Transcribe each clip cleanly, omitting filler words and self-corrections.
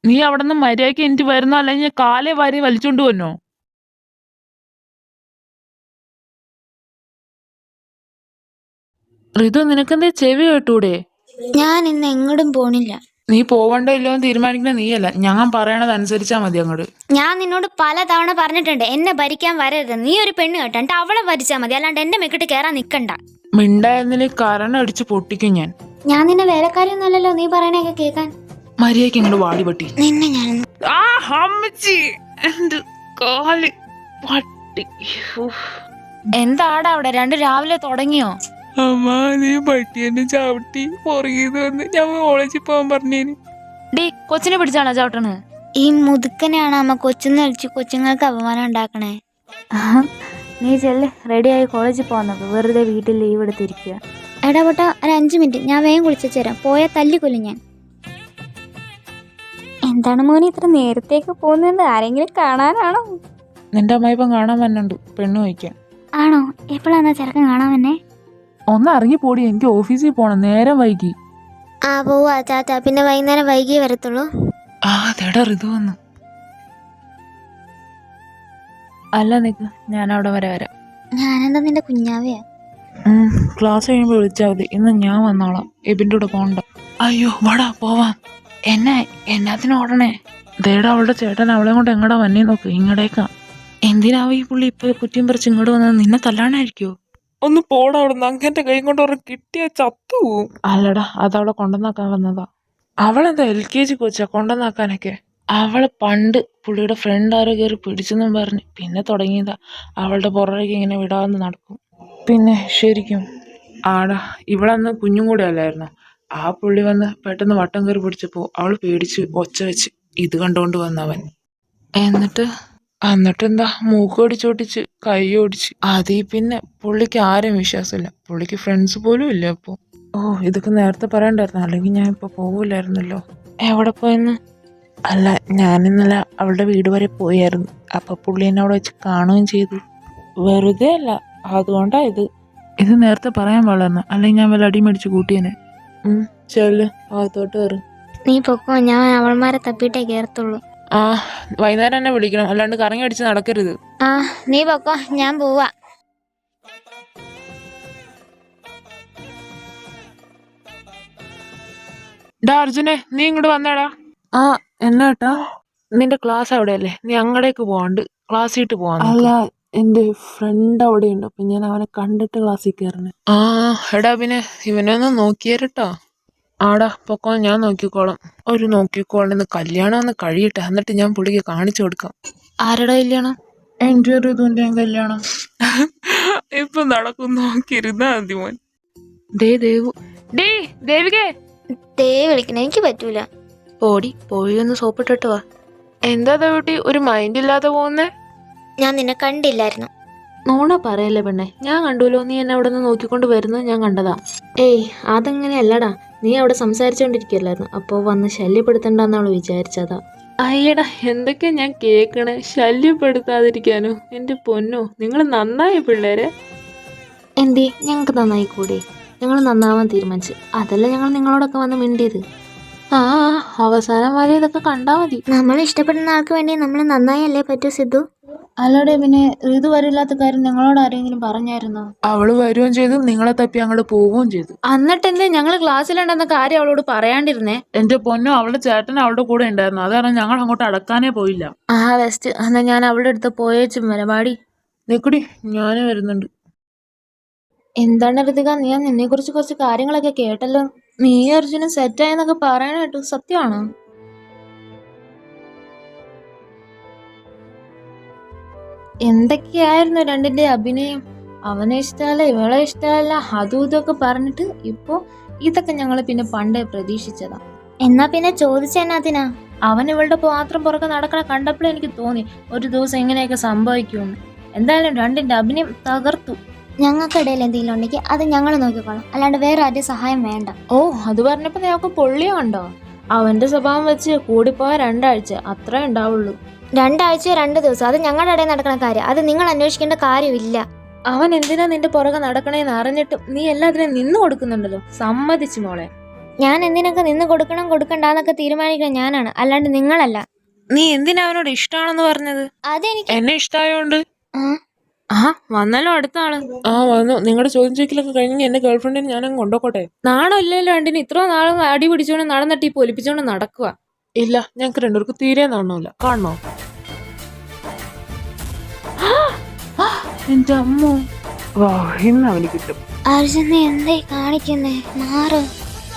നീ അവിടെ നിന്ന് മര്യാദയ്ക്ക് എനിക്ക് വരുന്നോ അല്ലെങ്കിൽ കാലേ വാരി വലിച്ചോണ്ട് വന്നോ? ഋതു നിനക്കെന്തേ ചെവി കേട്ടൂടെ? ഞാൻ ഇന്ന് എങ്ങോട്ടും പോണില്ല. നീ പോവണ്ടോ ഇല്ലോ എന്ന് തീരുമാനിക്കുന്ന നീയല്ല, ഞാൻ പറയണത് അനുസരിച്ചാ മതി അങ്ങോട്ട്. ഞാൻ നിന്നോട് പല തവണ പറഞ്ഞിട്ടുണ്ട് എന്നെ ഭരിക്കാൻ വരരുത്. നീ ഒരു പെണ്ണ് കേട്ടോ, അവളെ ഭരിച്ചാൽ മതി, അല്ലാണ്ട് എന്റെ മെക്കിട്ട് കയറാൻ നിക്കണ്ട. മിണ്ടായിരുന്നില്ല കരണം അടിച്ച് പൊട്ടിക്കും ഞാൻ. ഞാൻ നിന്നെ വേലക്കാരിയൊന്നുമല്ലല്ലോ നീ പറയണൊക്കെ കേൾക്കാൻ. മര്യാദയ്ക്ക് ഇങ്ങോട്ട് വാടി പട്ടി. നിന്നെ ഞാൻ എന്താടാ അവിടെ രണ്ടു രാവിലെ തുടങ്ങിയോ? അമ്മ നീ പട്ടി എന്നെ ചവിട്ടി പുറകിന്ന് വന്ന് ഞാൻ കോളേജിൽ പോകാൻ പറഞ്ഞേന്. ഡീ കൊച്ചിനെ പിടിച്ചാണോ ചവിട്ടണ്? ഈ മുതുക്കനെയാണ് അമ്മ കൊച്ചിന്ന് കളിച്ച് കൊച്ചുങ്ങൾക്ക് അപമാനം ഉണ്ടാക്കണേ. നീ ചെല്ല്, റെഡിയായി കോളേജിൽ പോകുന്നത്, വെറുതെ വീട്ടിൽ ലീവ് എടുത്തിരിക്കുക. എടാ പൊട്ടാ, ഒരു 5 മിനിറ്റ്, ഞാൻ വേഗം കുളിച്ചു തരാം, പോയാൽ തല്ലിക്കൊല്ലും ഞാൻ. എന്താണ് മോനെ ഇത്ര നേരത്തേക്ക് പോകുന്നത്? ആരെങ്കിലും കാണാനാണോ? നിന്റെ അമ്മ ഇപ്പം കാണാൻ വന്നുണ്ട്, പെണ്ണു വയ്ക്കാൻ. ആണോ? എപ്പോഴാണ് ചെറുക്കൻ കാണാൻ വന്നേ? ഒന്ന് ഇറങ്ങി പോടി, എനിക്ക് ഓഫീസിൽ പോണം, നേരം വൈകി. ആ പോവാ ചാച്ചാ, പിന്നെ വൈകുന്നേരം വൈകിയേ വരത്തുള്ളൂ. ആ തേടാ ഋതു വന്നു. അല്ല നിക്ക്, ഞാൻ അവിടെ വരെ വരാം. ഞാനെന്താ നിന്റെ കുഞ്ഞാവയാ? ക്ലാസ് കഴിയുമ്പോൾ വിളിച്ചാൽ മതി, ഇന്ന് ഞാൻ വന്നോളാം, എബിൻ്റെ കൂടെ പോകണ്ട. അയ്യോ വാടാ പോവാം. എന്നാത്തിനും ഓടണേ? ദേടാ അവളുടെ ചേട്ടൻ അവളെ കൊണ്ട് എങ്ങടാ വന്നേ നോക്ക്, ഇങ്ങടേക്കാ. എന്തിനാവും ഈ പുള്ളി ഇപ്പൊ കുറ്റിയും പറിച്ച് ഇങ്ങോട്ട് വന്നത്? നിന്നെ തല്ലാനായിരിക്കോ? ഒന്ന് പോടാ അവിടുന്ന്, അങ്ങന്റെ കൈ കൊണ്ട് ഒരു കിട്ടിയ ചത്തു പോവും. അല്ലടാ, അതവളെ കൊണ്ടുവന്നാക്കാൻ വന്നതാ. അവളെന്താ LKG കൊച്ചാ കൊണ്ടുവന്നാക്കാനൊക്കെ? അവള് പണ്ട് പുള്ളിയുടെ ഫ്രണ്ട് ആരോ കയറി പിടിച്ചെന്നും പറഞ്ഞ് പിന്നെ തുടങ്ങിയതാ അവളുടെ പുറകേക്ക് ഇങ്ങനെ വിടാതെ നടക്കും. പിന്നെ ശരിക്കും ആടാ, ഇവളന്ന് കുഞ്ഞും കൂടെ അല്ലായിരുന്നു. ആ പുള്ളി വന്ന് പെട്ടെന്ന് വട്ടം കയറി പിടിച്ചപ്പോ അവള് പേടിച്ച് ഒച്ച വെച്ച് ഇത് കണ്ടോണ്ട് വന്നവൻ. എന്നിട്ടെന്താ മൂക്ക് ഓടിച്ചോട്ടിച്ച് കൈ ഓടിച്ച്. അതീ പിന്നെ പുള്ളിക്ക് ആരും വിശ്വാസമില്ല, പുള്ളിക്ക് ഫ്രണ്ട്സ് പോലും ഇല്ല അപ്പൊ. ഓ ഇതൊക്കെ നേരത്തെ പറയണ്ടായിരുന്നു, അല്ലെങ്കിൽ ഞാൻ ഇപ്പൊ പോവില്ലായിരുന്നല്ലോ. എവിടെ പോയെന്ന്? അല്ല, ഞാനിന്നലെ അവളുടെ വീട് വരെ പോയായിരുന്നു, അപ്പൊ പുള്ളി എന്നെ അവിടെ വെച്ച് കാണുകയും ചെയ്തു. വെറുതെ അല്ല, അതുകൊണ്ടാ ഇത് നേരത്തെ പറയാൻ പാടില്ലായിരുന്നു, അല്ലെങ്കിൽ ഞാൻ വല്ല അടി മേടിച്ച് കൂട്ടിയേനെ. ചെല്ല് അകത്തോട്ട് കയറി. നീ പൊക്കോ, ഞാൻ അവൾമാരെ തപ്പിയിട്ടേ കയറത്തുള്ളൂ. ആ വൈകുന്നേരം എന്നെ വിളിക്കണം, അല്ലാണ്ട് കറങ്ങി അടിച്ച് നടക്കരുത്. ആ നീ പൊക്കോ, ഞാൻ പോവാ. ഡാ അർജുനെ, നീ ഇങ്ങോട്ട് വന്നേടാ. ആ എന്നാട്ടാ? നിന്റെ ക്ലാസ് അവിടെയല്ലേ, നീ അങ്ങടേക്ക് പോവാണ്ട് ക്ലാസ്സിട്ട് പോവാ. അല്ല, എന്റെ ഫ്രണ്ട് അവിടെ ഉണ്ട്, അപ്പൊ ഞാൻ അവനെ കണ്ടിട്ട് ക്ലാസ്സിൽ കയറണേ. ആ എടാ പിന്നെ ഇവനൊന്ന് നോക്കിയേരട്ടോ. ആടാ പൊക്കോ, ഞാൻ നോക്കിക്കോളാം. ഒരു നോക്കിക്കോളിന്ന് കല്യാണം ഒന്ന് കഴിയട്ടെ, എന്നിട്ട് ഞാൻ പുള്ളിക്ക് കാണിച്ചു കൊടുക്കാം. ആരുടെ കല്യാണം? എന്റെ ഋതുവിന്റെ കല്യാണം. ഇപ്പൊ നടക്കും, നോക്കിയിരുന്നാ മതി മോൻ. ദേവികേ വിളിക്കണ എനിക്ക് പറ്റൂല. പോയി ഒന്ന് സോപ്പിട്ടിട്ട് വാ. എന്താ ദേവട്ടി ഒരു മൈൻഡ് ഇല്ലാതെ പോകുന്നേ? ഞാൻ നിന്നെ കണ്ടില്ലായിരുന്നു. നോണ പറയല്ലേ പെണ്ണെ, ഞാൻ കണ്ടുല്ലോ, നീ എന്നെ അവിടെ നിന്ന് നോക്കിക്കൊണ്ട് വരുന്നത് ഞാൻ കണ്ടതാ. ഏയ് അതങ്ങനെയല്ലടാ, നീ അവിടെ സംസാരിച്ചോണ്ടിരിക്കല്ലായിരുന്നു, അപ്പോ വന്ന് ശല്യപ്പെടുത്തണ്ടെന്നാണ് വിചാരിച്ചതാ. അയ്യടാ, എന്തൊക്കെയാ ഞാൻ കേക്കണേ? ശല്യപ്പെടുത്താതിരിക്കാനോ? എന്റെ പൊന്നോ, നിങ്ങൾ നന്നായി പിള്ളേരെ. എന്തേ ഞങ്ങൾക്ക് നന്നായി കൂടെ? ഞങ്ങൾ നന്നാവാൻ തീരുമാനിച്ചു, അതല്ല ഞങ്ങൾ നിങ്ങളോടൊക്കെ വന്ന് മിണ്ടിയത്. ആ അവസാനം വരെ ഇതൊക്കെ കണ്ടാ മതി. നമ്മൾ ഇഷ്ടപ്പെടുന്ന ആൾക്ക് വേണ്ടി നമ്മൾ നന്നായല്ലേ പറ്റൂ സിദ്ധു. അല്ലടെ പിന്നെ ഋതു വരില്ലാത്ത കാര്യം ഞങ്ങളോട് ആരെങ്കിലും പറഞ്ഞായിരുന്നോ? അവള് വരുകയും ചെയ്തു, നിങ്ങളെ തപ്പി അങ്ങോട്ട് പോവുകയും ചെയ്തു. എന്നിട്ടെന്തേ ഞങ്ങൾ ക്ലാസ്സിലുണ്ടെന്ന കാര്യം അവളോട് പറയാണ്ടിരുന്നേ? എന്റെ പൊന്നോ, അവളുടെ ചേട്ടൻ അവളുടെ കൂടെ ഉണ്ടായിരുന്നു, അതാണ് ഞങ്ങൾ അങ്ങോട്ട് അടക്കാനേ പോയില്ല. ആ ബെസ്റ്റ്, എന്നാ ഞാൻ അവളുടെ അടുത്ത് പോയേച്ചും വരാം, പാടി. നിക്കുടി, ഞാനും വരുന്നുണ്ട്. എന്താണ് ഋതിക, നീ നിന്നെ കുറിച്ച് കുറച്ച് കാര്യങ്ങളൊക്കെ കേട്ടല്ലോ. നീ അർജുനും സെറ്റായെന്നൊക്കെ പറയണ കേട്ടു, സത്യമാണോ? എന്തൊക്കെയായിരുന്നു രണ്ടിന്റെ അഭിനയം? അവനെ ഇഷ്ടമല്ല, ഇവളെ ഇഷ്ടമല്ല, അതും ഇതൊക്കെ പറഞ്ഞിട്ട് ഇപ്പൊ ഇതൊക്കെ ഞങ്ങൾ പിന്നെ പണ്ടേ പ്രതീക്ഷിച്ചതാ. എന്നാ പിന്നെ ചോദിച്ചെന്നാത്തിനാ? അവൻ ഇവളുടെ പാത്രം പുറകെ നടക്കണ കണ്ടപ്പോഴേ എനിക്ക് തോന്നി ഒരു ദിവസം ഇങ്ങനെയൊക്കെ സംഭവിക്കുമെന്ന്. എന്തായാലും രണ്ടിന്റെ അഭിനയം തകർത്തു. ഞങ്ങൾക്കിടയിൽ എന്തെങ്കിലും ഉണ്ടെങ്കിൽ അത് ഞങ്ങൾ നോക്കിക്കോളാം, അല്ലാണ്ട് വേറെ ആരുടെ സഹായം വേണ്ട. ഓ അത് പറഞ്ഞപ്പോ ഞങ്ങൾക്ക് പൊള്ളിയുണ്ടോ? അവന്റെ സ്വഭാവം വെച്ച് കൂടിപ്പോയ 2 ആഴ്ച അത്രേ ഉണ്ടാവുള്ളൂ. 2 ആഴ്ചയോ 2 ദിവസം, അത് ഞങ്ങളുടെ ഇടയിൽ നടക്കുന്ന കാര്യം, അത് നിങ്ങൾ അന്വേഷിക്കേണ്ട കാര്യമില്ല. അവൻ എന്തിനാ നിന്റെ പുറകെ നടക്കണേന്ന് അറിഞ്ഞിട്ടും നീ എല്ലാത്തിനും നിന്നു കൊടുക്കുന്നുണ്ടല്ലോ, സമ്മതിച്ചു മോളെ. ഞാൻ എന്തിനൊക്കെ നിന്ന് കൊടുക്കണം കൊടുക്കണ്ടെന്നൊക്കെ തീരുമാനിക്കണം ഞാനാണ്, അല്ലാണ്ട് നിങ്ങളല്ല. നീ എന്തിനാ അവനോട് ഇഷ്ടമാണെന്ന് പറഞ്ഞത്? അതെനിക്ക് എന്നെ ഇഷ്ടമായോണ്ട്. ആ, ആ വന്നല്ലോ അടുത്ത ആള്. ആ വന്നു. നിങ്ങളുടെ ചോദ്യം ചോദിക്കലൊക്കെ കഴിഞ്ഞെങ്കിൽ എന്റെ ഗേൾഫ്രണ്ടിനെ ഞാനങ്ങ് കൊണ്ടോക്കോട്ടെ? നാണോ ഇല്ലല്ലോ രണ്ടിന് ഇത്ര നാളും അടി പിടിച്ചോണ്ട് നടന്നിട്ട് ഈ പൊലിപ്പിച്ചോണ്ട് നടക്കുക. ഇല്ല, ഞങ്ങക്ക് രണ്ടുപേർക്ക് തീരെ നാണമില്ല. കാണണോ? എന്റെ അമ്മ വാ, ഇന്ന് അവന് കിട്ടും. അർജുൻ നീ എന്തായി കാണിക്കുന്നേ? മാറ്.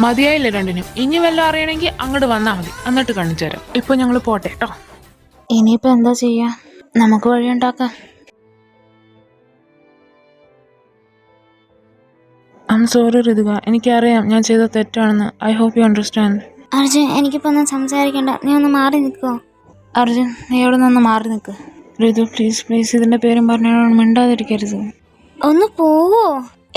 മതിയായില്ലേ രണ്ടിനും? ഇനി വല്ല അറിയണമെങ്കിൽ അങ്ങോട്ട് വന്നാ മതി, എന്നിട്ട് കാണിച്ചു തരാം. ഇപ്പൊ ഞങ്ങള് പോട്ടെ കേട്ടോ. ഇനിയിപ്പോ എന്താ ചെയ്യാ? നമുക്ക് വഴിയുണ്ടാക്കാം. ഐ എം സോറി ഋതുക, എനിക്കറിയാം ഞാൻ ചെയ്ത തെറ്റാണെന്ന്. I hope you understand. Arjun എനിക്കിപ്പോ ഒന്നും സംസാരിക്കണ്ട, നീ ഒന്ന് മാറി നിൽക്കോ? അർജുൻ നീ എവിടെ നിന്ന് മാറി നിൽക്ക്. ഋതു പ്ലീസ് പ്ലീസ്, ഇതിന്റെ പേരും പറഞ്ഞാൽ മിണ്ടാതിരിക്കരുത്. ഒന്ന് പോവോ?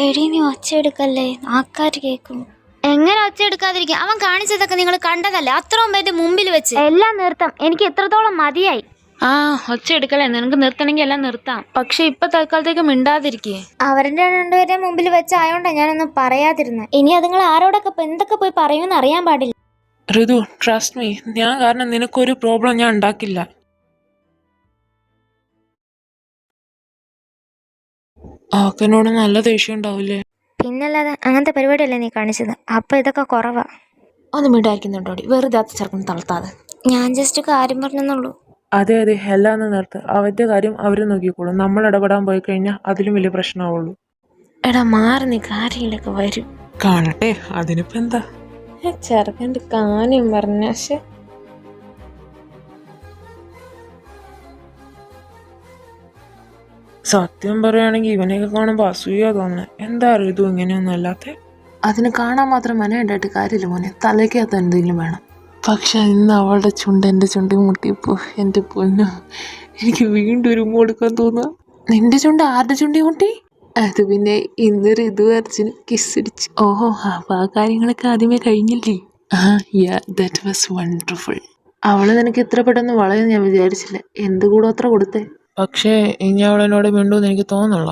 എടി നീ ഒച്ച എടുക്കല്ലേ, ആൾക്കാര് കേൾക്കും. എങ്ങനെ ഒച്ച എടുക്കാതിരിക്കുക? അവൻ കാണിച്ചതൊക്കെ നിങ്ങൾ കണ്ടതല്ലേ, അത്രയും പേരുടെ മുമ്പിൽ വെച്ച്. എല്ലാം നിർത്താം, എനിക്ക് എത്രത്തോളം മതിയായി. ആ ഒച്ച എടുക്കല്ലേ, നിനക്ക് നിർത്തണമെങ്കിൽ എല്ലാം നിർത്താം. പക്ഷെ ഇപ്പൊ തൽക്കാലത്തേക്ക് മിണ്ടാതിരിക്കേ. അവരുടെ രണ്ടുപേരെ മുമ്പിൽ വെച്ചായോണ്ടാ ഞാനൊന്നും പറയാതിരുന്നത്. ഇനി അത് നിങ്ങൾ ആരോടൊക്കെ എന്തൊക്കെ പോയി പറയുമെന്ന് അറിയാൻ പാടില്ല. ഋതു ട്രസ്റ്റ് മീ, ഞാൻ കാരണം നിനക്കൊരു പ്രോബ്ലം ഞാൻ ഉണ്ടാക്കില്ല. ആക്കനോട് നല്ല ദേഷ്യം ഉണ്ടാവില്ലേ? പിന്നല്ലാതെ അങ്ങനത്തെ പരിപാടിയല്ലേ നീ കാണിച്ചത്, അപ്പൊ ഇതൊക്കെ കുറവാ. ഒന്നും മിണ്ടായിരിക്കുന്നുണ്ടോടി, വെറുതെ അത് ചെറുപ്പം തളർത്താതെ. ഞാൻ ജസ്റ്റ് കാര്യം പറഞ്ഞെന്നുള്ളൂ. അതെ അതെ, എല്ലാം നിർത്ത്. അവന്റെ കാര്യം അവര് നോക്കിക്കോളും. നമ്മൾ ഇടപെടാൻ പോയി കഴിഞ്ഞാൽ അതിലും വലിയ പ്രശ്നമാവുള്ളൂ. എടാ മാറി നീ, കാര്യമില്ലൊക്കെ വരും. കാണട്ടെ, അതിനിപ്പോ എന്താ. ചെറുക്കൻ്റെ കാര്യം പറഞ്ഞ സത്യം പറയുകയാണെങ്കിൽ ഇവനെയൊക്കെ കാണുമ്പോൾ അസൂയ തോന്നുന്നത്. എന്താ ഋതു ഇങ്ങനെയൊന്നും അല്ലാത്ത? അതിന് കാണാൻ മാത്രം മനയുണ്ടായിട്ട് കാര്യമില്ല മോനെ, തലയ്ക്കകത്ത് എന്തെങ്കിലും വേണം. പക്ഷെ ഇന്ന് അവളുടെ ചുണ്ട് എൻ്റെ ചുണ്ടിൽ മുട്ടിയപ്പോ എൻ്റെ പൊന്നു, എനിക്ക് വീണ്ടും ഒരു കൊടുക്കാൻ തോന്നുക. നിന്റെ ചുണ്ട് ആരുടെ ചുണ്ടി മുട്ടി? അത് പിന്നെ ഇന്ന് ഋതു അർജുന് കിസ്സടിച്ചു. ഓഹോ, അപ്പൊ ആ കാര്യങ്ങളൊക്കെ ആദ്യമേ കഴിഞ്ഞില്ലേ? That was wonderful. അവള് നിനക്ക് ഇത്ര പെട്ടെന്ന് വളയെന്ന് ഞാൻ വിചാരിച്ചില്ല. എന്ത് കൂടെ അത്ര കൊടുത്തേ? പക്ഷേ ഇനി അവളെന്നോട് വീണ്ടും എനിക്ക് തോന്നുന്നില്ല.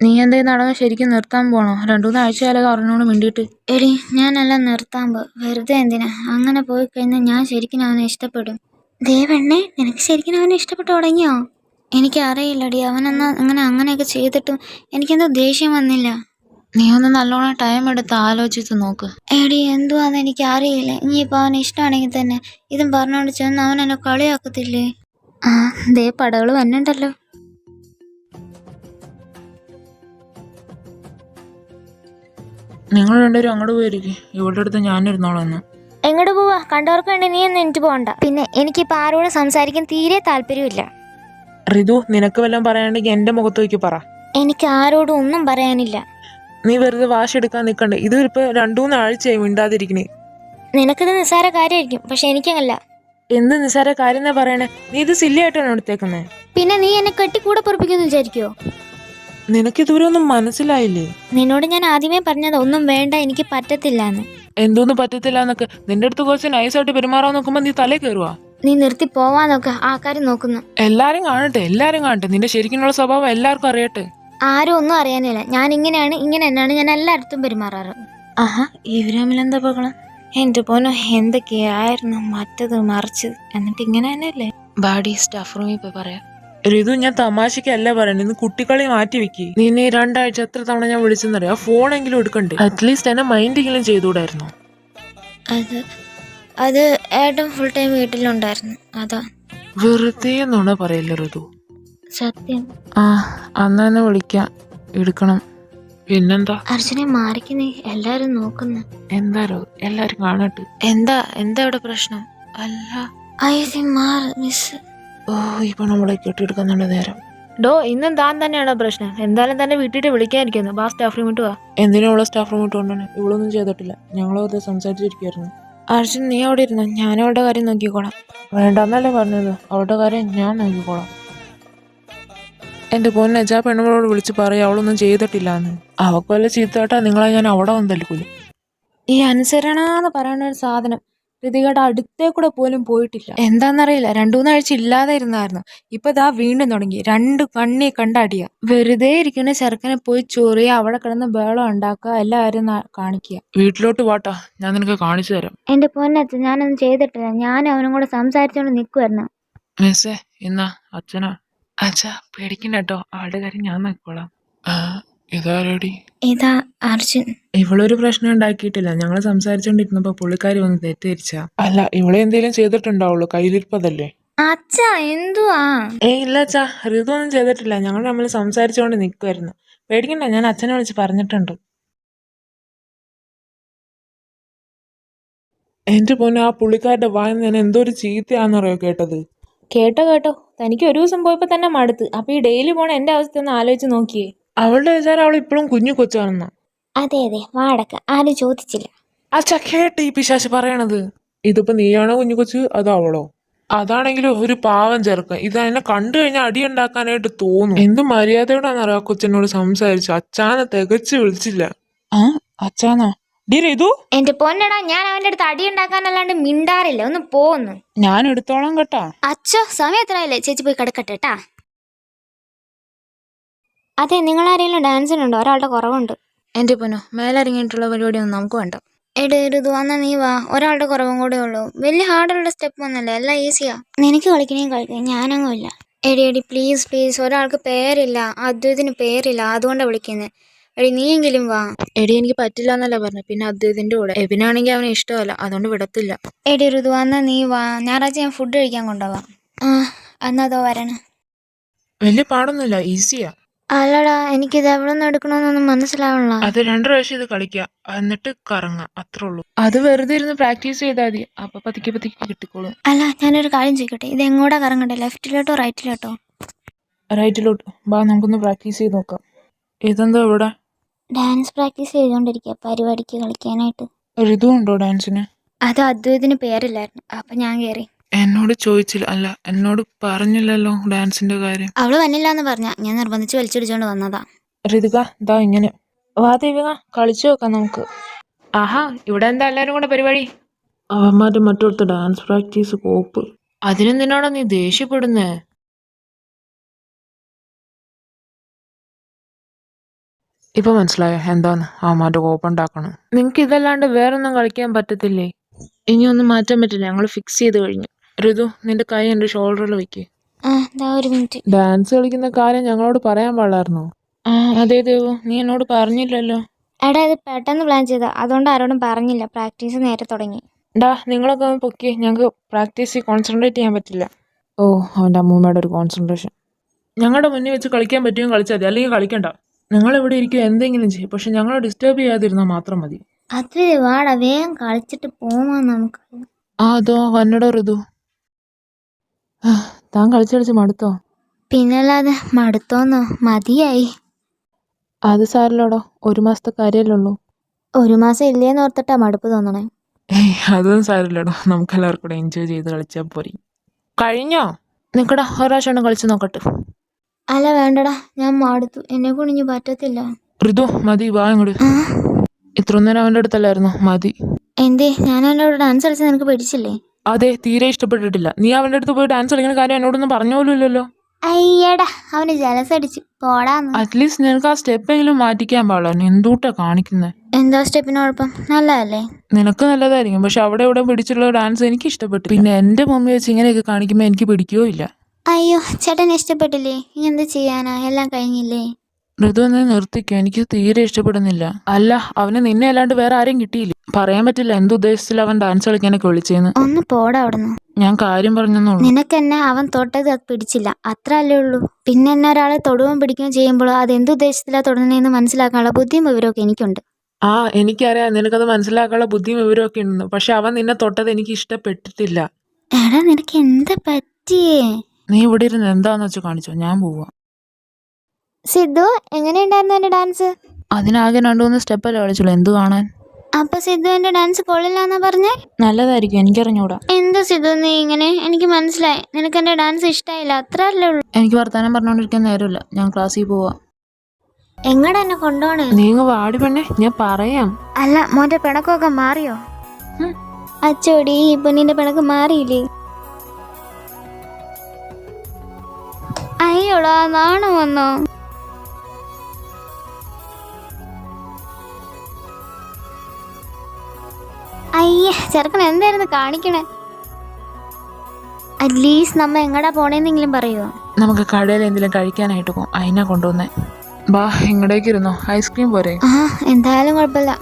നീ എന്തേ നടന്ന് ശരിക്കും നിർത്താൻ പോണോ? 2-3 ആഴ്ചയായാലും അവനോട് മിണ്ടിയിട്ട്. എടി ഞാനെല്ലാം നിർത്താൻ വെറുതെ എന്തിനാ? അങ്ങനെ പോയി കഴിഞ്ഞാൽ ഞാൻ ശരിക്കും അവനെ ഇഷ്ടപ്പെടും. ദേവണ്ണേ, നിനക്ക് ശരിക്കും അവനെ ഇഷ്ടപ്പെട്ടു തുടങ്ങിയോ? എനിക്കറിയില്ലടി, അവനെന്നാ അങ്ങനെയൊക്കെ ചെയ്തിട്ടും എനിക്കെന്തോ ദേഷ്യം വന്നില്ല. നീ ഒന്ന് നല്ലോണം ടൈം എടുത്ത് ആലോചിച്ച് നോക്ക്. എടി എന്തുവാന്ന് എനിക്ക് അറിയില്ല. ഇനിയിപ്പോൾ അവന് ഇഷ്ടമാണെങ്കിൽ തന്നെ ഇതും പറഞ്ഞോണ്ട് ചെന്ന് അവൻ എന്നെ കളിയാക്കത്തില്ലേ? ആ ദേ പടകൾ വന്നിട്ടല്ലോ. നിങ്ങൾ രണ്ടുപേരും അങ്ങോട്ട് പോയിരിക്കും, ഇവിടെ അടുത്ത് ഞാനിരുന്നോളാം. എങ്ങോട്ട് പോവാ? കണ്ടവർക്ക് വേണ്ടി നീ ഒന്നും എനിക്ക് പോകണ്ട. പിന്നെ എനിക്കിപ്പോൾ ആരോടും സംസാരിക്കാൻ തീരെ താല്പര്യമില്ല. ഋതു നിനക്ക് വല്ലതും പറയാണ്ടെങ്കിൽ എന്റെ മുഖത്ത് നോക്കി പറ. എനിക്ക് ആരോടും ഒന്നും പറയാനില്ല. നീ വെറുതെ വാശെടുക്കാൻ നിൽക്കണ്ടേ. ഇത് ഇപ്പൊ 2-3 ആഴ്ചയായി മിണ്ടാതിരിക്കണേ. നിനക്കിത് നിസ്സാര കാര്യമായിരിക്കും, പക്ഷെ എനിക്കല്ല. എന്ത് നിസ്സാര കാര്യം എന്നാ പറയണേ? നീ ഇത് സില്ലിയായിട്ടാണ് എടുത്തേക്കുന്നേ. പിന്നെ നീ എന്നെ കെട്ടിക്കൂടെ പൊറപ്പിക്കുമെന്ന് വിചാരിക്കോ? നിനക്ക് ഇതുവരെ ഒന്നും മനസ്സിലായില്ലേ? നിന്നോട് ഞാൻ ആദ്യമേ പറഞ്ഞത് ഒന്നും വേണ്ട, എനിക്ക് പറ്റത്തില്ലാന്ന്. എന്തോന്നും പറ്റത്തില്ല എന്നൊക്കെ? നിന്റെ അടുത്ത് കുറച്ച് നൈസായിട്ട് പെരുമാറാൻ നോക്കുമ്പോ നീ തലേ കയറുവാ. നീ നിർത്തി പോവാന്നൊക്കെ ആൾക്കാർ നോക്കുന്നു. എല്ലാരും കാണട്ടെ. നിന്റെ ശരിക്കുള്ള സ്വഭാവം എല്ലാവർക്കും അറിയട്ടെ. ആരും ഒന്നും അറിയാനില്ല. ഞാൻ ഇങ്ങനെയാണ്, ഇങ്ങനെ തന്നെയാണ് ഞാൻ എല്ലായിടത്തും പെരുമാറാറ്. ആഹാ, ഇവരമ്മിലെന്താ പകളം? എന്റെ പോനോ, എന്തൊക്കെയായിരുന്നു മറ്റത് മറിച്ചത്. എന്നിട്ട് ഇങ്ങനെ തന്നെയല്ലേ? ബാഡി സ്റ്റാഫ് റൂമിൽ പോയി പറയാം. ഋതു ഞാൻ തമാശക്കല്ല പറയണേ, ഇന്ന് കുട്ടികളെ മാറ്റി വെക്കി. നീ 2 ആഴ്ച എത്ര തവണ ഞാൻ വിളിച്ചെന്നറിയാം. ഫോണെങ്കിലും എടുക്കണ്ടേ? അറ്റ്ലീസ്റ്റ് എന്നെ മൈൻഡെങ്കിലും ചെയ്തുകൂടായിരുന്നു. അത് ഏട്ടൻ ഫുൾ ടൈം വീട്ടിലുണ്ടായിരുന്നു, അതാ. വെറുതെ നുണ പറയല്ലേ ഋതു. സത്യം. ആ അന്ന് തന്നെ വിളിക്കാം, എടുക്കണം. പിന്നെന്താ? അർച്ചനെ മാറിക്കുന്നേ, എല്ലാരും നോക്കുന്നു. എന്താരോ എല്ലാരും കാണട്ടെ. എന്താ ഇവിടെ പ്രശ്നം? അല്ല മിസ്. ഓ ഇപ്പൊ നമ്മളെ കെട്ടിയെടുക്കുന്നുണ്ട് നേരം. ഡോ ഇന്നും താൻ തന്നെയാണോ പ്രശ്നം? എന്തായാലും തന്നെ വീട്ടിട്ട് വിളിക്കാനിരിക്കുന്നു. ബാ സ്റ്റാഫ് റൂമിട്ട് വാ. എന്തിനാ ഉള്ള സ്റ്റാഫ് റൂമിട്ട് കൊണ്ടാണ്? ഇവളൊന്നും ചെയ്തിട്ടില്ല. ഞങ്ങളത് സംസാരിച്ചിരിക്കുകയായിരുന്നു. അർജുൻ നീ അവിടെ ഇരുന്നു, ഞാൻ അവളുടെ കാര്യം നോക്കിക്കോളാം. വേണ്ടെന്നല്ലേ പറഞ്ഞത്? അവളുടെ കാര്യം ഞാൻ നോക്കിക്കോളാം. എന്റെ പൊന്നജ പെണ്ണുങ്ങളോട് വിളിച്ച് പറയാം അവളൊന്നും ചെയ്തിട്ടില്ല എന്ന്. അവക്ക് വല്ല ചീത്തട്ടാ നിങ്ങളെ ഞാൻ അവിടെ വന്ന് തല്ലിക്കൂലും. ഈ അനുസരണ എന്ന് പറയുന്ന ഒരു സാധനം ഋതികയുടെ അടുത്തേ കൂടെ പോലും പോയിട്ടില്ല. എന്താന്നറിയില്ല, 2-3 ആഴ്ച ഇല്ലാതെ ഇരുന്നായിരുന്നു. ഇപ്പൊ ദാ വീണ്ടും തുടങ്ങി. 2 കണ്ണി കണ്ടടിയ. വെറുതെ ഇരിക്കുന്ന ചെറുക്കനെ പോയി ചൊറിയ, അവിടെ കിടന്ന് ബഹളം ഉണ്ടാക്കുക, എല്ലാവരും കാണിക്കുക. വീട്ടിലോട്ട് വാട്ടാ, ഞാൻ നിനക്ക് കാണിച്ചു തരാം. എന്റെ പൊന്നച്ഛൻ, ഞാനൊന്നും ചെയ്തിട്ടില്ല. ഞാൻ അവനും കൂടെ സംസാരിച്ചോണ്ട് നിൽക്കുമായിരുന്നു. മിസ്സേ, ഇന്നാ അച്ഛനാ. അച്ഛാ പേടിക്കണ്ട കേട്ടോ, ആളുടെ കാര്യം ഞാൻ നോക്കോളാം. ഇതാരടി? ഇതാ അർജുൻ. ഇവളൊരു പ്രശ്നം ഉണ്ടാക്കിയിട്ടില്ല. ഞങ്ങൾ സംസാരിച്ചോണ്ടിരുന്നപ്പോ പുള്ളിക്കാരി വന്ന് തെറ്റിദ്ധരിച്ച. അല്ല, ഇവളെ എന്തെങ്കിലും ചെയ്തിട്ടുണ്ടാവുള്ളൂ, കയ്യിലിരിപ്പതല്ലേ. അച്ഛാ എന്തുവാ? ഇല്ല അച്ഛാ, ഋതു ഒന്നും ചെയ്തിട്ടില്ല. ഞങ്ങൾ തമ്മിൽ സംസാരിച്ചുകൊണ്ട് നിൽക്കുമായിരുന്നു. പേടിക്കണ്ട, ഞാൻ അച്ഛനെ വിളിച്ച് പറഞ്ഞിട്ടുണ്ട്. എന്റെ പൊന്നെ, ആ പുള്ളിക്കാരുടെ വായന ഞാൻ എന്തോ ഒരു ചീത്തയാണെന്നറിയോ കേട്ടത്. കേട്ടോ, തനിക്ക് ഒരു ദിവസം പോയപ്പോ തന്നെ മടുത്ത്. അപ്പൊ ഈ ഡെയിലി പോണ എന്റെ അവസ്ഥ ഒന്ന് ആലോചിച്ച് നോക്കിയേ. അവളുടെ വിചാരം അവൾ ഇപ്പോഴും കുഞ്ഞു കൊച്ചാണെന്ന. അതെ വാടക ആരും ചോദിച്ചില്ല. അച്ഛാ കേട്ട് ഈ പിശാശ് പറയണത്. ഇതിപ്പോ നീയാണോ കുഞ്ഞു കൊച്ച്, അതോ അവളോ? അതാണെങ്കിലും ഒരു പാവം ചെറുക്കൻ. ഇത് എന്നെ കണ്ടു കഴിഞ്ഞാൽ അടിയുണ്ടാക്കാനായിട്ട് തോന്നും. എന്ത് മര്യാദയോടാന്നറിയാം ആ കൊച്ചിനോട് സംസാരിച്ചു. അച്ഛാനെ തികച്ചു വിളിച്ചില്ല. ആ അച്ഛാന്നാ ഇതു? എന്റെ പൊന്നടാ, ഞാൻ അവന്റെ അടുത്ത് അടി ഉണ്ടാക്കാനല്ലാണ്ട് മിണ്ടാറില്ല. ഒന്ന് പോന്നു. ഞാൻ എടുത്തോളാം കേട്ടാ. അച്ഛോ, സമയത്തിനായില്ലേ, ചേച്ചി പോയി കിടക്കട്ടെ ട്ടാ. അതെ, നിങ്ങളാരെങ്കിലും ഡാൻസിനുണ്ടോ? ഒരാളുടെ കുറവുണ്ട്. എന്റെ പൊന്നോ, മേലിറങ്ങിയിട്ടുള്ള പരിപാടിയൊന്നും നമുക്ക് വേണ്ട. എടുത്തു വന്നാ നീ വാ. ഒരാളുടെ കുറവും കൂടെ ഉള്ളൂ. വലിയ ഹാർഡുള്ള സ്റ്റെപ്പ് ഒന്നല്ലേ, എല്ലാം ഈസിയാ. നിനക്ക് കളിക്കണേ കളിക്കാം, ഞാനങ്ങും ഇല്ല. എടി പ്ലീസ്, ഒരാൾക്ക് പേരില്ല, അദ്വൈതിന് പേരില്ല, അതുകൊണ്ടാണ് വിളിക്കുന്നത്. എടി നീയെങ്കിലും വാ. എടി എനിക്ക് പറ്റില്ല എന്നല്ല പറഞ്ഞു. പിന്നെ അദ്വൈതിന്റെ കൂടെ എബിനാണെങ്കിൽ അവനെ ഇഷ്ടമല്ല, അതുകൊണ്ട് വിടത്തില്ല. എടി ഋതു, എന്നാ നീ വാ. ഞായറാഴ്ച ഞാൻ ഫുഡ് കഴിക്കാൻ കൊണ്ടുപോവാം. എന്നാതോ വരണ. വലിയ പാടൊന്നുമില്ല, ഈസിയാ. അല്ലടാ, എനിക്കിത് എവിടെ നിന്ന് എടുക്കണമെന്നൊന്നും മനസ്സിലാവണല്ലോ. അത് 2 പ്രാവശ്യം ഇത് കളിക്കുക, എന്നിട്ട് കറങ്ങ, അത്രേ ഉള്ളൂ. അത് വെറുതെ ഇരുന്ന് പ്രാക്ടീസ് ചെയ്താൽ മതി. അപ്പൊ പതുക്കെ കിട്ടിക്കോളും. അല്ല, ഞാനൊരു കാര്യം ചോദിക്കട്ടെ, ഇത് എങ്ങോട്ടാ കറങ്ങട്ടെ? ലെഫ്റ്റിലോട്ടോ റൈറ്റിലോട്ടോ? റൈറ്റിലോട്ട്. ബാ, നമുക്കൊന്ന് പ്രാക്ടീസ് ചെയ്ത് നോക്കാം. ഇതെന്താ ഇവിടെ? ഡാൻസ് പ്രാക്ടീസ് ചെയ്തോണ്ടിരിക്കുക, പരിപാടിക്ക് കളിക്കാനായിട്ട്. ഋതു ഉണ്ടോ ഡാൻസിന്? അത് അദ്വൈതിന് പേരില്ലായിരുന്നു, അപ്പൊ ഞാൻ കേറി. എന്നോട് ചോദിച്ചില്ല? അല്ല, എന്നോട് പറഞ്ഞില്ലല്ലോ ഡാൻസിന്റെ കാര്യം. അവള് വന്നില്ലാന്ന് പറഞ്ഞ, ഞാൻ നിർബന്ധിച്ച് വലിച്ചിടിച്ചോണ്ട് വന്നതാ. ഋതിക, ദാ ഇങ്ങനെ വാ. ദേവിക, കളിച്ചു നോക്കാം നമുക്ക്. ആഹാ, ഇവിടെ എന്താ എല്ലാരും കൂടെ പരിപാടി? അവന്മാരുടെ മറ്റൊരുത്ത ഡാൻസ് പ്രാക്ടീസ് കോപ്പ്. അതിനെന്തിനാണോ നീ ദേഷ്യപ്പെടുന്നേ? ഇപ്പൊ മനസ്സിലായോ എന്താന്ന് അവന്മാരുടെ കോപ്പുണ്ടാക്കണം? നിങ്ങക്ക് ഇതല്ലാണ്ട് വേറൊന്നും കളിക്കാൻ പറ്റത്തില്ലേ? ഇനി ഒന്നും മാറ്റാൻ പറ്റില്ല, ഞങ്ങൾ ഫിക്സ് ചെയ്ത് കഴിഞ്ഞു. ഋതു, നിന്റെ കൈ എന്റെ ഷോൾഡറിൽ വെക്ക്. ഒരു മിനിറ്റ്. ഡാൻസ് കളിക്കുന്ന കാര്യം ഞങ്ങളോട് പറയാൻ പാടില്ലായിരുന്നോ? അതെ ദേവു, നീ എന്നോട് പറഞ്ഞില്ലല്ലോ. എടാ, ഇത് പെട്ടെന്ന് പ്ലാൻ ചെയ്താ, അതുകൊണ്ട് ആരോടും പറഞ്ഞില്ല. പ്രാക്ടീസ് നേരെ തുടങ്ങി. നിങ്ങളൊക്കെ ഒന്ന് പൊക്കി, ഞങ്ങൾക്ക് പ്രാക്ടീസിൽ കോൺസെൻട്രേറ്റ് ചെയ്യാൻ പറ്റില്ല. ഓ, അവൻ്റെ അമ്മൂമ്മയുടെ ഒരു കോൺസെൻട്രേഷൻ. ഞങ്ങളുടെ മുന്നിൽ വെച്ച് കളിക്കാൻ പറ്റുമെങ്കിൽ കളിച്ചാൽ മതി, അല്ലെങ്കിൽ കളിക്കണ്ട. നിങ്ങൾ എവിടെ ഇരിക്കും, എന്തെങ്കിലും ചെയ്യും, പക്ഷെ ഞങ്ങളെ ഡിസ്റ്റർബ് ചെയ്യാതിരുന്നാൽ മാത്രം മതി. അത് വാടാ, വേഗം കളിച്ചിട്ട് പോവാം നമുക്ക്. അതോ വന്നടോ ഋതു. താൻ കളിച്ച് മടുത്തോ? പിന്നല്ലാതെ മടുത്തോന്നോ, മതിയായി. അത് സാരില്ലോടോ, 1 മാസത്തെ കാര്യമല്ലുള്ളൂ. 1 മാസം ഇല്ലേന്ന് ഓർത്തിട്ടാ മടുപ്പ് തോന്നണേ. അതൊന്നും സാരില്ലടോ, നമുക്ക് എല്ലാവർക്കും കൂടെ എൻജോയ് ചെയ്ത് കളിച്ചാൽ പോരി. കഴിഞ്ഞോ? നിക്കടാ, ഒരാഴ്ച കളിച്ചു നോക്കട്ടെ. അല്ല വേണ്ടടാ, ഞാൻ മടുത്തു, എന്നെ കുണിഞ്ഞു പറ്റത്തില്ല. ഋതു, മതി, വാ ഇങ്ങോട്ട്. ഇത്ര നേരം അവൻ്റെ അടുത്തല്ലായിരുന്നു, മതി. എന്തേ, ഞാൻ അവൻ്റെ കൂടെ ഡാൻസ് കളിച്ച് നിനക്ക് പിടിച്ചില്ലേ? അതെ, തീരെ ഇഷ്ടപ്പെട്ടിട്ടില്ല. നീ അവൻ്റെ അടുത്ത് പോയി ഡാൻസ് കളിക്കുന്ന കാര്യം എന്നോടൊന്നും പറഞ്ഞു പോലും ഇല്ലല്ലോ. അയ്യടാ, അവന് ജലസ് അടിച്ചു പോടാന്ന്. അറ്റ്ലീസ്റ്റ് നിനക്ക് ആ സ്റ്റെപ്പെങ്കിലും മാറ്റിക്കാൻ പാടില്ല. എന്തൂട്ടാ കാണിക്കുന്നത്? എന്താ സ്റ്റെപ്പിന് കുഴപ്പം? നല്ലതല്ലേ? നിനക്ക് നല്ലതായിരിക്കും, പക്ഷെ അവിടെ ഇവിടെ പിടിച്ചുള്ള ഡാൻസ് എനിക്ക് ഇഷ്ടപ്പെട്ടു. പിന്നെ എന്റെ മമ്മി വെച്ച് ഇങ്ങനെയൊക്കെ കാണിക്കുമ്പോൾ എനിക്ക് പിടിക്കുകയോ ഇല്ല. അയ്യോ, ചേട്ടൻ ഇഷ്ടപ്പെട്ടില്ലേ? ഇനി എന്ത് ചെയ്യാനാ, എല്ലാം കഴിഞ്ഞില്ലേ? ഋതു എന്നെ നിർത്തിക്കോ, എനിക്ക് തീരെ ഇഷ്ടപ്പെടുന്നില്ല. അല്ല, അവന് നിന്നെ അല്ലാണ്ട് വേറെ ആരെയും കിട്ടിയില്ല. പറയാൻ പറ്റില്ല എന്തുദ്ദേശത്തിൽ അവൻ ഡാൻസ് കളിക്കാനൊക്കെ വിളിച്ചേന്ന്. ഒന്ന് പോടാ അവിടുന്ന്. ഞാൻ കാര്യം പറഞ്ഞെന്നുള്ളൂ. നിനക്കെന്നെ അവൻ തൊട്ടത് പിടിച്ചില്ല, അത്ര അല്ലേ ഉള്ളൂ. പിന്നെ എന്നെ ഒരാളെ തൊടുകയും പിടിക്കുകയും ചെയ്യുമ്പോൾ അത് എന്തുദ്ദേശത്തിലാ തൊടുന്നതെന്ന് മനസ്സിലാക്കാനുള്ള ബുദ്ധിയും വിവരമൊക്കെ എനിക്കുണ്ട്. എനിക്കറിയാം, നിനക്കത് മനസ്സിലാക്കാനുള്ള ബുദ്ധിയും വിവരമൊക്കെ ഉണ്ട്. പക്ഷെ അവൻ നിന്നെ തൊട്ടത് എനിക്ക് ഇഷ്ടപ്പെട്ടിട്ടില്ല. എടാ, നിനക്ക് എന്താ പറ്റിയേ? നീ ഇവിടെ ഇരുന്ന് എന്താന്ന് വെച്ച് കാണിച്ചോ, ഞാൻ പോവാ. സിദ്ധു, എങ്ങനെയുണ്ടായിരുന്നു എന്റെ ഡാൻസ്? അതിനാകെ 2-3 സ്റ്റെപ്പല്ലേ കളിച്ചുള്ളൂ, എന്തു കാണാൻ? അപ്പൊ സിദ്ധു എന്റെ ഡാൻസ് കൊള്ളില്ലാന്നാ പറഞ്ഞേ? നല്ലതായിരിക്കും, എനിക്കറിഞ്ഞൂടാ. എന്താ സിദ്ധു നീ ഇങ്ങനെ? എനിക്ക് മനസ്സിലായി, നിനക്ക് എന്റെ ഡാൻസ് ഇഷ്ടമായില്ല, അത്ര അല്ലേ ഉള്ളൂ. എനിക്ക് വർത്താനം പറഞ്ഞോണ്ടിരിക്കാൻ നേരമില്ല, ഞാൻ ക്ലാസ്സിൽ പോവാ. എങ്ങടാ എന്നെ കൊണ്ടുപോണേ? നീ വാടി പെണ്ണെ, ഞാൻ പറയാം. അല്ല, മോന്റെ പിണക്കമൊക്കെ മാറിയോ? അച്ചോടി പൊന്നിന്റെ പിണക്ക് മാറിയില്ലേ? അയ്യോടാ നാണം വന്നോ? അയ്യ ചെറുക്കൻ എന്തായിരുന്നു കാണിക്കണേ? അറ്റ്ലീസ്റ്റ് നമ്മ എങ്ങടാ പോണേന്നെങ്കിലും പറയുമോ? നമുക്ക് കടയിൽ എന്തെങ്കിലും കഴിക്കാനായിട്ട് പോകും. അതിനാ കൊണ്ടുവന്നേ. ബാ ഇങ്ങടേക്ക് ഇരുന്നോ. ഐസ്ക്രീം പോരെ? ആ എന്തായാലും കുഴപ്പമില്ല.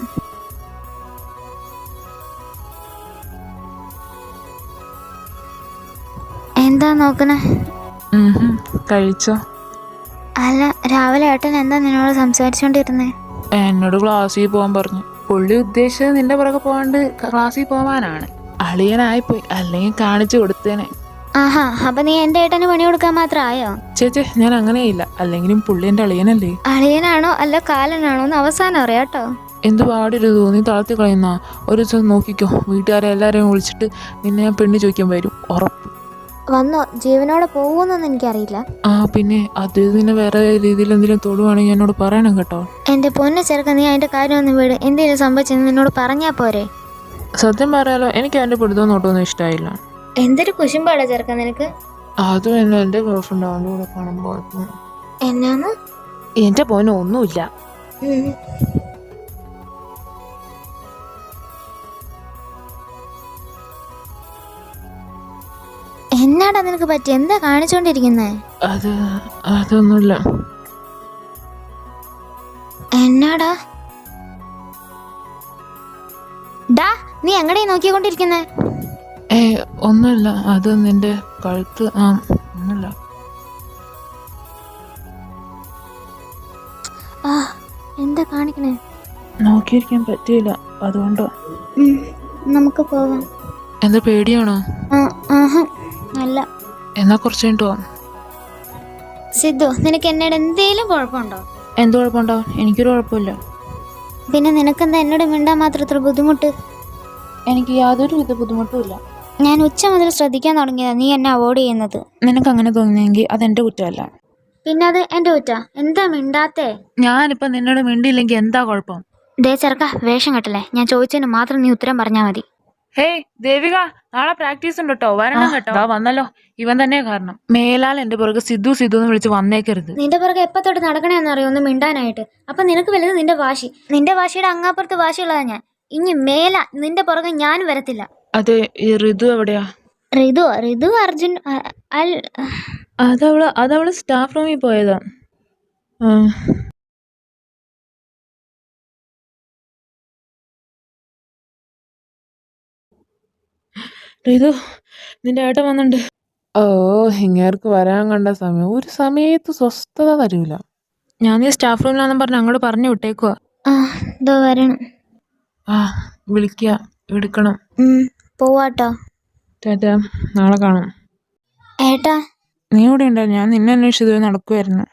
എന്താ നോക്കണേ? കഴിച്ചോ? അല്ല രാവിലെ ഏട്ടൻ എന്താ നിന്നോട് സംസാരിച്ചോണ്ടിരുന്നേ? എന്നോട് ക്ലാസ്സിൽ പോകാൻ പറഞ്ഞു. പുള്ളി ഉദ്ദേശിച്ചത് നിന്റെ പുറകെ പോകാണ്ട് ക്ലാസ്സിൽ പോകാനാണ്. അളിയനായിപ്പോയി, അല്ലെങ്കിൽ കാണിച്ചു കൊടുത്തേനെ. ആഹാ അപ്പൊ നീ എന്റെ ഏട്ടന് പണി കൊടുക്കാൻ മാത്രം ആയോ? ചേച്ചേ ഞാൻ അങ്ങനെയില്ല, അല്ലെങ്കിലും പുള്ളി എന്റെ അളിയനല്ലേ. അളിയനാണോ അല്ല കാലനാണോ എന്ന് അവസാനം അറിയാട്ടോ. എന്ത് പാടിരുതോ, നീ തളർത്തി കളയുന്ന. ഒരു ദിവസം നോക്കിക്കോ, വീട്ടുകാരെ എല്ലാരെയും വിളിച്ചിട്ട് നിന്നെ ഞാൻ പെണ്ണ് ചോദിക്കാൻ വരും, ഉറപ്പ്. വന്നോ? ജീവനോടെ പോകുമെന്നൊന്നും എനിക്കറിയില്ല. ആ പിന്നെ അത് നിന്നെ വേറെ രീതിയിൽ എന്തെങ്കിലും തൊടുവാണെങ്കിൽ എന്നോട് പറയണം കേട്ടോ. എന്റെ പൊന്നെ ചെറുക്ക, നീ അതിന്റെ കാര്യം ഒന്ന് വീട്. എന്തെങ്കിലും സംഭവിച്ചെന്ന് നിന്നോട് പറഞ്ഞാ പോരെ? സത്യം പറയാലോ, എനിക്ക് അതിന്റെ പിടുത്തം നോട്ടൊന്നും ഇഷ്ടമായില്ല. എന്തൊരു കുശുമ്പാടാ ചെറുക്ക നിനക്ക്. അതും എന്നെ എന്റെ ഗേൾഫ്രണ്ട് അവൻ്റെ കൂടെ കാണുമ്പോ എന്നാന്ന്? എന്റെ പോനെ ഒന്നുമില്ല. എന്നാടാ നിനക്ക് പറ്റി? എന്താ കാണിച്ചോണ്ടിരിക്കുന്നേ? അതൊന്നുമില്ല. എന്നാടാ ഡാ നീ എങ്ങടെ നോക്കിക്കൊണ്ടിരിക്കുന്നേ? ഒന്നുമില്ല, അത് നിന്റെ കഴുത്ത്. ഒന്നുമില്ല. എന്താ കാണിക്കണേ? നോക്കിയിരിക്കാൻ പറ്റിയില്ല, അതുകൊണ്ടോ. നമുക്ക് പോവാം. എന്താ പേടിയാണോ? അല്ല. എന്നാ കുറച്ച് കഴിഞ്ഞിട്ട് പോവാം. സിദ്ധു, നിനക്ക് എന്നോട് എന്തേലും കുഴപ്പമുണ്ടോ? എന്ത് കുഴപ്പമുണ്ടോ? എനിക്കൊരു കുഴപ്പമില്ല. പിന്നെ നിനക്കെന്താ എന്നോട് മിണ്ടാൻ മാത്രം ഇത്ര ബുദ്ധിമുട്ട്? എനിക്ക് യാതൊരു വിധ ബുദ്ധിമുട്ടും ഇല്ല. ഞാൻ ഉച്ച മുതൽ ശ്രദ്ധിക്കാൻ തുടങ്ങിയതാ നീ എന്നെ അവോയ്ഡ് ചെയ്യുന്നത്. നിനക്ക് അങ്ങനെ തോന്നിയെങ്കിൽ അതെന്റെ കുറ്റമല്ല. പിന്നെ അത് എന്റെ കുറ്റ. എന്താ മിണ്ടാത്തേ? ഞാനിപ്പോ നിന്നോട് മിണ്ടിയില്ലെങ്കിൽ എന്താ കുഴപ്പം? ദേ ചെറുക്ക, വേഷം കെട്ടല്ലേ. ഞാൻ ചോദിച്ചതിന് മാത്രം നീ ഉത്തരം പറഞ്ഞാൽ മതി. ഹേയ് ദേവിക, നാളെ പ്രാക്ടീസ് ഉണ്ട് കേട്ടോ, വരണം കേട്ടോ. വന്നല്ലോ, ഇവൻ തന്നെ കാരണം. മേലാൽ എന്റെ പുറകെ സിദ്ധു സിദ്ധു എന്ന് വിളിച്ച് വന്നേക്കരുത്. നിന്റെ പുറകെ എപ്പ തൊട്ട് നടക്കണേന്നറിയോ ഒന്ന് മിണ്ടാനായിട്ട്? അപ്പൊ നിനക്ക് വലുത് നിന്റെ വാശി. നിന്റെ വാശിയുടെ അങ്ങാപ്പുറത്ത് വാശിയുള്ളതാ ഞാൻ. ഇനി മേല നിന്റെ പുറകെ ഞാൻ വരത്തില്ല. അതെ, ഈ ഋതു എവിടെയാ? ഋതു അർജുൻ അതവള് സ്റ്റാഫ് റൂമിൽ പോയതാ. ഋതു, നിന്റെ ഏട്ടൻ വന്നിട്ടുണ്ട്. ഓ, ഇങ്ങേർക്ക് വരാൻ കണ്ട സമയം ഒരു സമയത്ത് സ്വസ്ഥത തരൂല. ഞാൻ ഈ സ്റ്റാഫ് റൂമിലാണെന്ന് പറഞ്ഞ് അങ്ങോട്ട് പറഞ്ഞു വിട്ടേക്കുവാ. വരണം. വിളിക്കുക, എടുക്കണം. പോവാട്ടോ. ടാറ്റാ, നാളെ കാണാം. ഏട്ടാ നീ ഇവിടെ ഉണ്ടോ? ഞാൻ നിന്നെ അന്വേഷിച്ചത് നടക്കുമായിരുന്നു.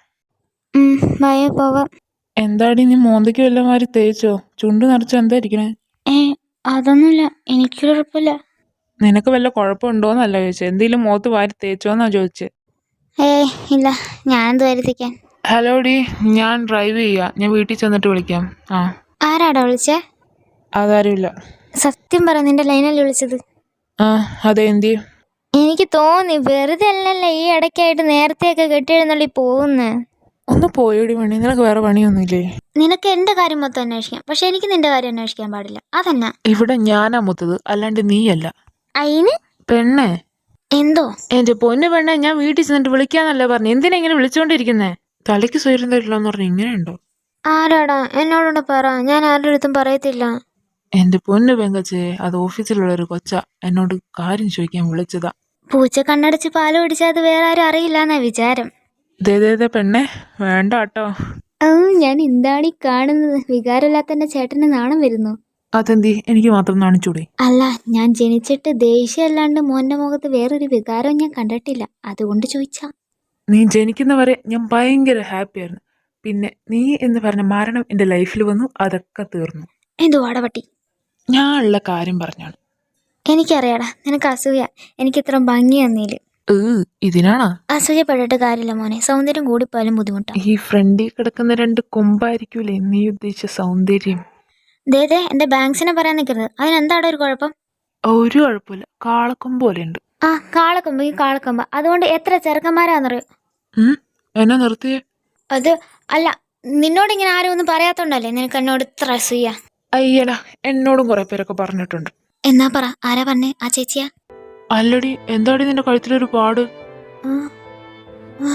പോവാം. എന്താടി നീ മോന്തയ്ക്ക് വല്ലതും മാതിരി തേച്ചോ? ചുണ്ട് നിറച്ച് എന്താ ഇരിക്കണേ? അതൊന്നുമില്ല, എനിക്ക് കുഴപ്പമില്ല. നിനക്ക് വല്ല കുഴപ്പമുണ്ടോന്നല്ല ചോദിച്ചത്, എന്തെങ്കിലും മുഖത്ത് വാരി തേച്ചോന്നാ ചോദിച്ചത്. ഇല്ല, ഞാൻ എന്ത് വരുത്തിക്കാൻ. ഹലോ ഡി, ഞാൻ ഡ്രൈവ് ചെയ്യാ, ഞാൻ വീട്ടിൽ ചെന്നിട്ട് വിളിക്കാം. ആരാടാ വിളിച്ചേ? അതാരുമില്ല. സത്യം പറ, നിന്റെ ലൈനല്ലേ വിളിച്ചത്? അതെ, എന്തി? എനിക്ക് തോന്നി വെറുതെ അല്ലല്ലോ ഈ ഇടയ്ക്കായിട്ട് നേരത്തെയൊക്കെ കെട്ടിയെഴുന്നള്ളി പോകുന്നേ. ഒന്ന് പോയോടി വേണേ, നിനക്ക് വേറെ പണിയൊന്നുമില്ലേ? നിനക്ക് എന്റെ കാര്യം മൊത്തം അന്വേഷിക്കാം, പക്ഷെ എനിക്ക് നിന്റെ കാര്യം അന്വേഷിക്കാൻ പാടില്ല, അതന്നെ. ഇവിടെ ഞാനാ മുത്തത്, അല്ലാണ്ട് നീയല്ല. അയിന് പെണ്ണേ. എന്തോ? എന്റെ പൊന്നു പെണ്ണെ, ഞാൻ വീട്ടിൽ ചെന്നിട്ട് വിളിക്കാന്നല്ലേ പറഞ്ഞു. എന്തിനാ ഇങ്ങനെ വിളിച്ചോണ്ടിരിക്കുന്നേ? തലയ്ക്ക് സ്വയം തരില്ലെന്ന് പറഞ്ഞ ഇങ്ങനെയുണ്ടോ? ആരാടാ? എന്നോടോട് പറ, ഞാൻ ആരുടെ അടുത്തും പറയത്തില്ല. എന്റെ പൊന്നു പെങ്കച്ചേ, അത് ഓഫീസിലുള്ള ഒരു കൊച്ച എന്നോട് കാര്യം ചോദിക്കാൻ വിളിച്ചതാ. പൂച്ച കണ്ണടച്ച് പാല് കുടിച്ചാൽ അത് വേറെ ആരും അറിയില്ലെന്നാ വിചാരം. ദേ പെണ്ണെ, വേണ്ട കേട്ടോ. ഞാൻ എന്താണ് ഈ കാണുന്നത്? വികാരമില്ലാത്ത ചേട്ടന് നാണം വരുന്നു. അതെന്തി? എനിക്ക് മാത്രം നാണിച്ചൂടെ? അല്ല, ഞാൻ ജനിച്ചിട്ട് ദേഷ്യമല്ലാണ്ട് മോന്റെ മുഖത്ത് വേറൊരു വികാരവും ഞാൻ കണ്ടിട്ടില്ല, അതുകൊണ്ട് ചോദിച്ചാ. നീ ജനിക്കുന്നവരെ ഞാൻ ഭയങ്കര ഹാപ്പിയായിരുന്നു. പിന്നെ നീ എന്ന് പറഞ്ഞ മരണം എന്റെ ലൈഫിൽ വന്നു, അതൊക്കെ തീർന്നു. എന്തു വാടവട്ടി? ഞാൻ ഉള്ള കാര്യം പറഞ്ഞാണ്. എനിക്കറിയാടാ, നിനക്ക് അസൂയ എനിക്ക് ഇത്ര ഭംഗി തന്നീല്. ഇതിനാണോ? അസൂയപ്പെട്ടിട്ട് കാര്യമില്ല മോനെ, സൗന്ദര്യം കൂടിപ്പോയാലും ബുദ്ധിമുട്ടാ. ഈ ഫ്രണ്ടിൽ കിടക്കുന്ന 2 കൊമ്പായിരിക്കൂലേ നീ ഉദ്ദേശിച്ച സൗന്ദര്യം. ദേ എന്റെ ബാങ്ക്സിനെ പറയാൻ നിൽക്കരുത്. അതിനെന്താടാ ഒരു കുഴപ്പം? ഒരു കുഴപ്പമില്ല, കാളക്കം പോലെയുണ്ട്. ആ കാളക്കൊമ്പ്, ഈ കാളക്കൊമ്പ്. അതുകൊണ്ട് എത്ര ചെറുക്കന്മാരാന്നറിയോ? എന്നെ നിർത്തിയേ. അത് അല്ല, നിന്നോട് ഇങ്ങനെ ആരും ഒന്നും പറയാത്തോണ്ടല്ലേ നിനക്ക് എന്നോട് ഇത്ര അസൂയ. അയ്യടാ, എന്നോടും കുറെ പേരൊക്കെ പറഞ്ഞിട്ടുണ്ട്. എന്നാ പറ, ആരാ പറഞ്ഞേ? ആ ചേച്ചിയാ? അല്ലടി, എന്താടി നിന്റെ കഴുത്തിലൊരു പാട്? ആ, ആ.